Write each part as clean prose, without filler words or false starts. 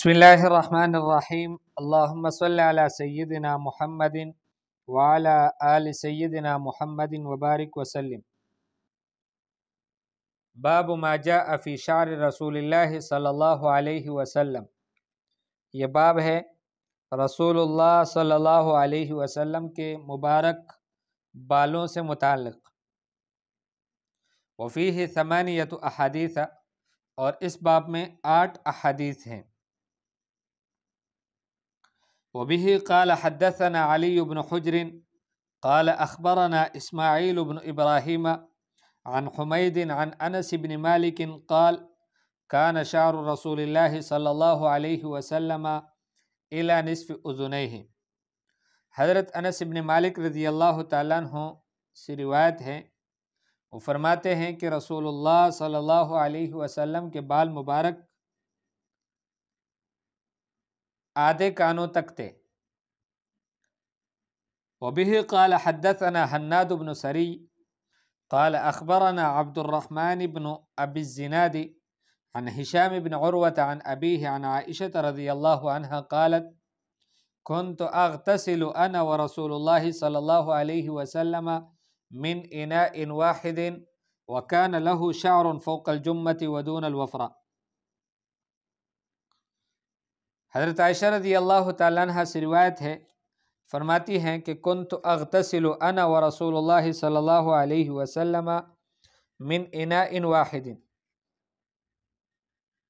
بسم اللہ الرحمن الرحیم اللہم صلی علی سیدنا محمد وعلی آل سیدنا محمد وبارک وسلم۔ باب ما جاء فی شعر رسول اللہ صلی اللہ علیہ وسلم، یہ باب ہے رسول اللہ صلی اللہ علیہ وسلم کے مبارک بالوں سے متعلق۔ وفیہ ثمانیۃ احادیث، اور اس باب میں 8 احادیث ہیں۔ وبه قال حدثنا علي بن حجر قال أخبرنا إسماعيل بن إبراهيم عن حميد عن أنس بن مالك قال كان شعر رسول الله صلى الله عليه وسلم إلى نصف أذنيه۔ حضرت انس بن مالک رضی اللہ تعالیٰ عنہ سے روایت ہے، وہ فرماتے ہیں کہ رسول اللہ صلی اللہ علیہ وسلم کے بال مبارک آدھے کانوں تک تھے۔ وبه قال حدثنا حناد بن سری قال اخبرنا عبد الرحمن بن ابي الزناد عن هشام بن عروة عن ابيه عن عائشة رضي الله عنها قالت كنت اغتسل انا ورسول الله صلى الله عليه وسلم من اناء واحد وكان له شعر فوق الجمة ودون الوفرة۔ حضرت عائشہ رضی اللہ تعالیٰ عنہ سے روایت ہے، فرماتی ہیں کہ کنت اغتسل انا ورسول اللہ صلی اللہ علیہ وسلم من اناء واحد،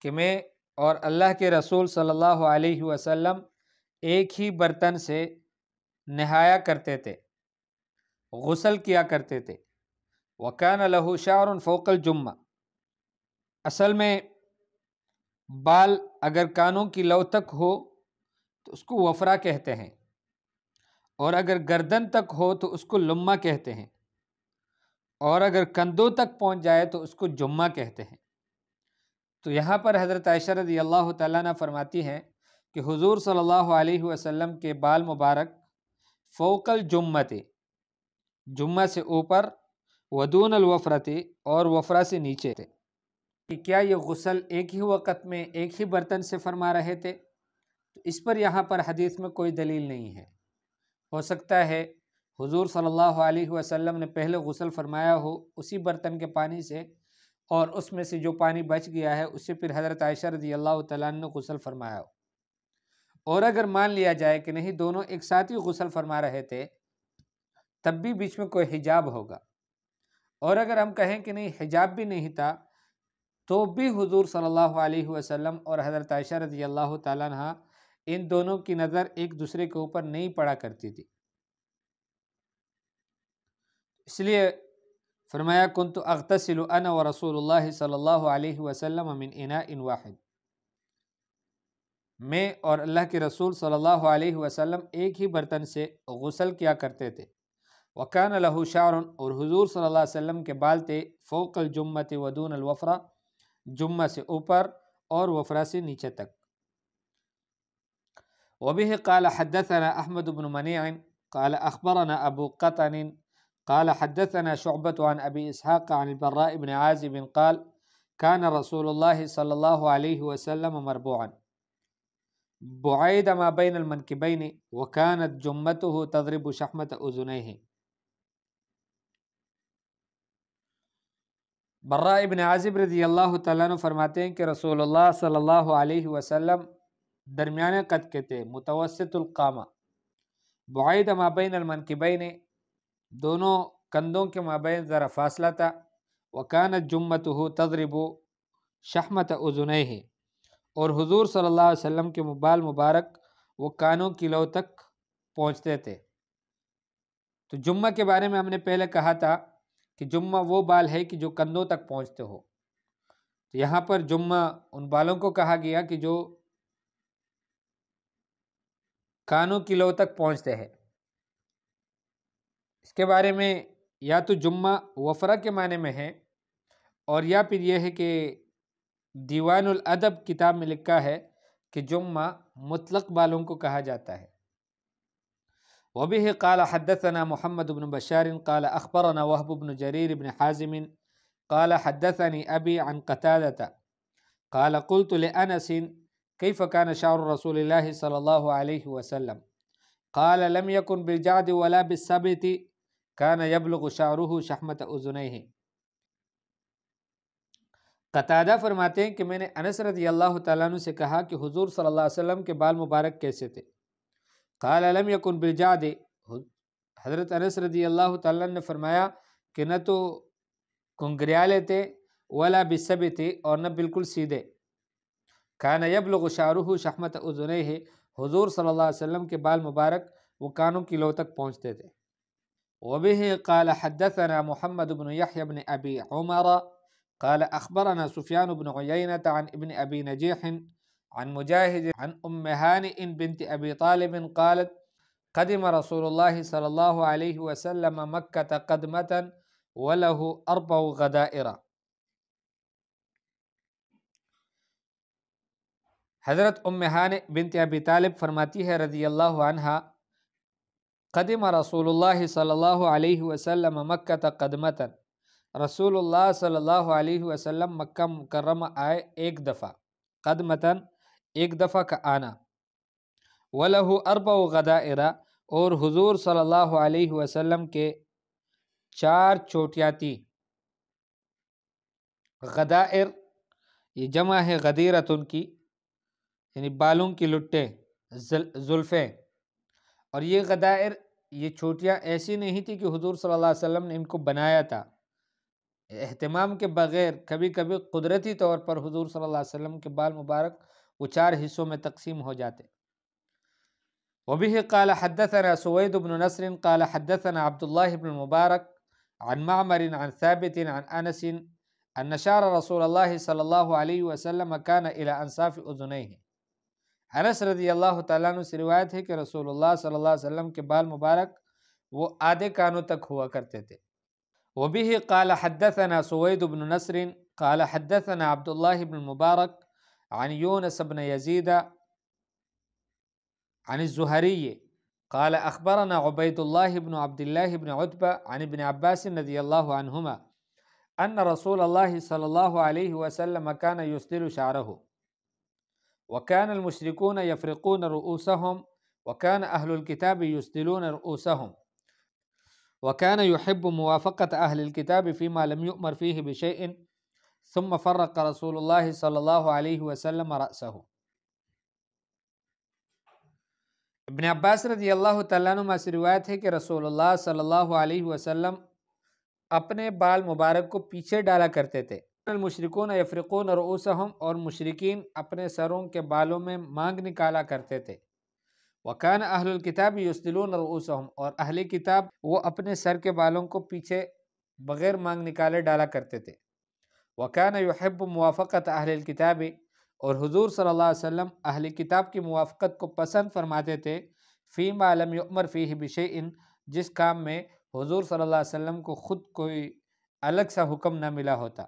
کہ میں اور اللہ کے رسول صلی اللہ علیہ وسلم ایک ہی برتن سے نہایا کرتے تھے، غسل کیا کرتے تھے۔ وکان لہ شعر فوق الجمہ، اصل میں بال اگر کانوں کی لو تک ہو تو اس کو وفرہ کہتے ہیں، اور اگر گردن تک ہو تو اس کو لمہ کہتے ہیں، اور اگر کندھوں تک پہنچ جائے تو اس کو جمہ کہتے ہیں۔ تو یہاں پر حضرت عائشہ رضی اللہ تعالیٰ عنہ فرماتی ہیں کہ حضور صلی اللہ علیہ وسلم کے بال مبارک فوق الجمہ تھے، جمہ سے اوپر، ودون الوفرہ، اور وفرہ سے نیچے تھے۔ کہ کیا یہ غسل ایک ہی وقت میں ایک ہی برتن سے فرما رہے تھے؟ تو اس پر یہاں پر حدیث میں کوئی دلیل نہیں ہے۔ ہو سکتا ہے حضور صلی اللہ علیہ وسلم نے پہلے غسل فرمایا ہو اسی برتن کے پانی سے، اور اس میں سے جو پانی بچ گیا ہے اس سے پھر حضرت عائشہ رضی اللہ تعالیٰ عنہ نے غسل فرمایا ہو۔ اور اگر مان لیا جائے کہ نہیں، دونوں ایک ساتھ ہی غسل فرما رہے تھے، تب بھی بیچ میں کوئی حجاب ہوگا۔ اور اگر ہم کہیں کہ نہیں، حجاب بھی نہیں تھا، تو بھی حضور صلی اللہ علیہ وسلم اور حضرت عائشہ رضی اللہ تعالیٰ عنہ ان دونوں کی نظر ایک دوسرے کے اوپر نہیں پڑا کرتی تھی۔ اس لیے فرمایا کنت اغتسل انا ورسول اللہ صلی اللہ علیہ وسلم من اناء واحد، میں اور اللہ کے رسول صلی اللہ علیہ وسلم ایک ہی برتن سے غسل کیا کرتے تھے۔ وکان لہ شعر، اور حضور صلی اللہ علیہ وسلم کے بال تھے فوق الجمۃ ودون الوفرہ، جمہ سے اوپر اور وفرہ سے نیچے تک۔ وبه قال حدثنا احمد بن منيع قال اخبرنا ابو قطن قال حدثنا شعبة عن ابي اسحاق عن البراء بن عازب قال كان رسول الله صلى الله عليه وسلم مربوعا بعيد ما بين المنكبين وكانت جمته تضرب شحمة اذنيه۔ براء ابن عازب رضی اللہ تعالیٰ عنہ فرماتے ہیں کہ رسول اللہ صلی اللہ علیہ وسلم درمیانے قد کے تھے، متوسط القامہ، بعید ما بین المنکبین، دونوں کندھوں کے مابین ذرا فاصلہ تھا، وکانت جمتہ تضرب شحمۃ اذنیہ، اور حضور صلی اللہ علیہ وسلم کے بال مبارک وہ کانوں کی لو تک پہنچتے تھے۔ تو جمہ کے بارے میں ہم نے پہلے کہا تھا کہ جمہ وہ بال ہے کہ جو کندھوں تک پہنچتے ہو، تو یہاں پر جمہ ان بالوں کو کہا گیا کہ جو کانوں کی لو تک پہنچتے ہیں۔ اس کے بارے میں یا تو جمہ وفرہ کے معنی میں ہے، اور یا پھر یہ ہے کہ دیوان الادب کتاب میں لکھا ہے کہ جمہ مطلق بالوں کو کہا جاتا ہے۔ وبه قال حدثنا محمد بن بشار قال اخبرنا وهب بن جرير بن حازم قال حدثني ابي عن قتادة قال قلت لأنس كيف كان شعر رسول الله صلى الله عليه وسلم قال لم يكن بالجعد ولا بالسبت كان يبلغ شعره شحمة أذنيه۔ قتادہ فرماتے ہیں کہ میں نے انس رضی اللہ تعالیٰ عنہ سے کہا کہ حضور صلی اللہ علیہ وسلم کے بال مبارک کیسے تھے؟ قال لم يكن بالجعد، حضرت انس رضی اللہ تعالیٰ عنہ نے فرمایا کہ نہ تو کنگریالے تھے ولا بالسبت، اور نہ بالکل سیدھے۔ کان یبلغ شعرہ شحمۃ اذنیہ، حضور صلی اللہ علیہ وسلم کے بال مبارک وہ کانوں کی لو تک پہنچتے تھے۔ وبه قال حدثنا محمد بن يحيى بن ابي عمر قال اخبرنا سفيان بن عيينة عن ابن ابي نجيح عن مجاهد عن ام هانئ بنت ابي طالب قالت قدم رسول الله صلى الله عليه وسلم مكة قدمة وله 4 غدائر۔ حضرت ام ہانئ بنت ابی طالب فرماتی ہے رضی اللہ عنہا، قدم رسول اللہ صلی اللہ علیہ وسلم مکہ قدمتاً، رسول اللہ صلی اللہ علیہ وسلم مکہ مکرمہ آئے ایک دفعہ، قدمتاً ایک دفعہ کا آنا، وَلَهُ 4 غدائر، اور حضور صلی اللہ علیہ وسلم کے 4 چوٹیاں تھی۔ غدائر یہ جمع ہے غدیرتن کی، یعنی بالوں کی لٹیں، زلفیں، اور یہ غدائر یہ چھوٹیاں ایسی نہیں تھی کہ حضور صلی اللہ علیہ وسلم نے ان کو بنایا تھا، اہتمام کے بغیر کبھی کبھی قدرتی طور پر حضور صلی اللہ علیہ وسلم کے بال مبارک وہ 4 حصوں میں تقسیم ہو جاتے۔ وبه قال حدثنا سويد بن نصر قال حدثنا عبد الله بن المبارك عن معمر عن ثابت عن انس ان شعر رسول الله صلی اللہ علیہ وسلم كان الى انصاف اذنيه۔ انس رضی اللہ تعالیٰ عنہ سے روایت ہے کہ رسول اللہ صلی اللہ علیہ وسلم کے بال مبارک وہ آدھے کانوں تک ہوا کرتے تھے۔ وبه قال حدثنا سويد بن نصر قال حدثنا عبد الله بن المبارك عن يونس بن يزيد عن الزهري قال اخبرنا عبید اللہ بن عبد اللہ بن عتبہ عن ابن عباس رضی اللہ عنہما ان رسول اللہ صلی اللہ علیہ وسلم كان يسدل شعره وكان المشركون يفرقون رؤوسهم وكان أهل الكتاب يسدلون رؤوسهم وكان يحب موافقة أهل الكتاب فيما لم يؤمر فيه بشيء ثم فرق رسول الله صلى الله عليه وسلم رأسه۔ ابن عباس رضی اللہ تعالیٰ عنہ سے روایت ہے کہ رسول اللہ صلی اللہ علیہ وسلم اپنے بال مبارک کو پیچھے ڈالا کرتے تھے۔ المشرکون یفرقون رؤوسہم، اور مشرکین اپنے سروں کے بالوں میں مانگ نکالا کرتے تھے۔ وکان اہل الکتاب یسدلون رؤوسہم، اور اہل کتاب وہ اپنے سر کے بالوں کو پیچھے بغیر مانگ نکالے ڈالا کرتے تھے۔ وکان یحب موافقت اہل الکتاب، اور حضور صلی اللہ علیہ وسلم اہل کتاب کی موافقت کو پسند فرماتے تھے، فیما لم یؤمر فیہ بشیء، جس کام میں حضور صلی اللہ علیہ وسلم کو خود کوئی الگ سا حکم نہ ملا ہوتا۔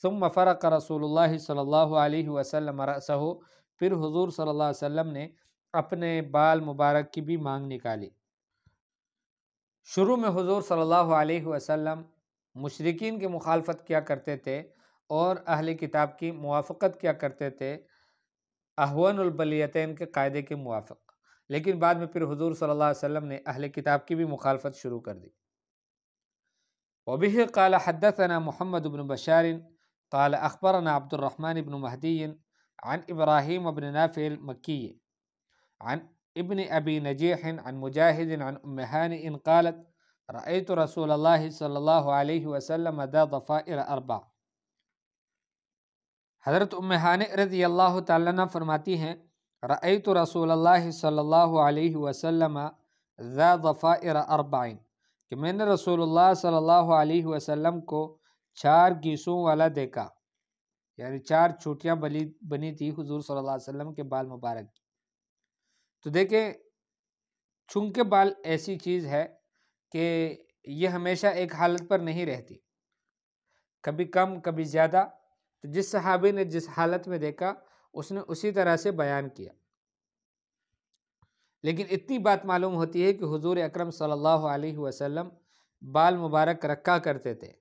ثم فرق رسول اللہ صلی اللہ علیہ وسلم رأسہ، پھر حضور صلی اللہ علیہ وسلم نے اپنے بال مبارک کی بھی مانگ نکالی۔ شروع میں حضور صلی اللہ علیہ وسلم مشرکین کی مخالفت کیا کرتے تھے اور اہل کتاب کی موافقت کیا کرتے تھے احوان البلیتین کے قاعدے کے موافق، لیکن بعد میں پھر حضور صلی اللہ علیہ وسلم نے اہل کتاب کی بھی مخالفت شروع کر دی۔ وبه قال حدثنا محمد بن بشار قال اخبرنا عبد الرحمن بن مہدی عن ابراہیم بن نافع المکی عن ابن ابی نجیح عن مجاہد عن ام ہانئ قالت رأیت رسول اللہ صلی اللہ علیہ وسلم ذا ضفائر 4۔ حضرت ام ہانئ رضی اللہ تعالیٰ عنہ فرماتی ہیں رأیت رسول اللہ صلی اللہ علیہ وسلم ذا ضفائر 4، کہ میں نے رسول اللہ صلی اللہ علیہ وسلم کو 4 گیسوں والا دیکھا، یعنی 4 چوٹیاں بنی تھی حضور صلی اللہ علیہ وسلم کے بال مبارک کی۔ تو دیکھیں چونکہ بال ایسی چیز ہے کہ یہ ہمیشہ ایک حالت پر نہیں رہتی، کبھی کم کبھی زیادہ، تو جس صحابی نے جس حالت میں دیکھا اس نے اسی طرح سے بیان کیا۔ لیکن اتنی بات معلوم ہوتی ہے کہ حضور اکرم صلی اللہ علیہ وسلم بال مبارک رکھا کرتے تھے۔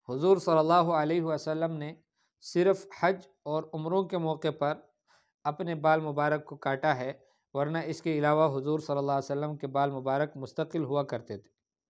حضور صلی اللہ علیہ وسلم نے صرف حج اور عمروں کے موقع پر اپنے بال مبارک کو کاٹا ہے، ورنہ اس کے علاوہ حضور صلی اللہ علیہ وسلم کے بال مبارک مستقل ہوا کرتے تھے۔